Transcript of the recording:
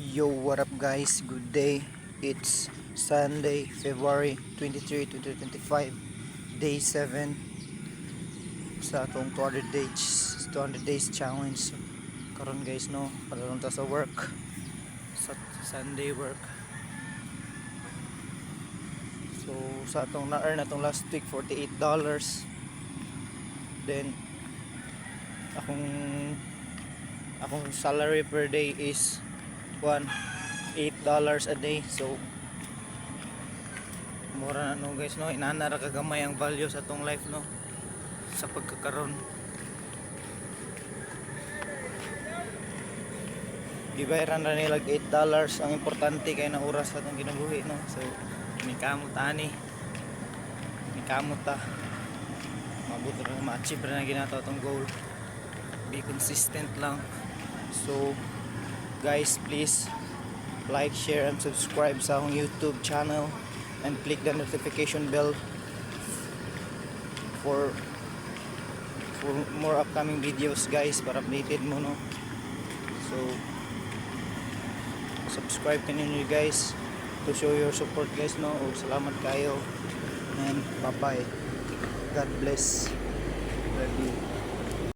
Yo, what up guys? Good day. It's Sunday, February 23, 2025, day 7 sa atong 200 days challenge. So, karon guys no, padulong ta sa work. Sa Sunday work. So sa atong na-earn atong last week $48. Then akong salary per day is $8 a day. So mura na no guys no, inanara kagamay ang value sa atong life no sa pagkakaroon. Gibayaran ra nila $8. Ang importante kay na oras sa atong ginabuhi no. So mikamot ani, mikamot ta mabuto na ma-achieve na ginato atong goal. Be consistent lang. So guys, please like, share and subscribe sa akong YouTube channel and click the notification bell for more upcoming videos guys, para updated mo no. So subscribe kaninyo guys to show your support guys no. O salamat kayo and bye bye. God bless. Love you.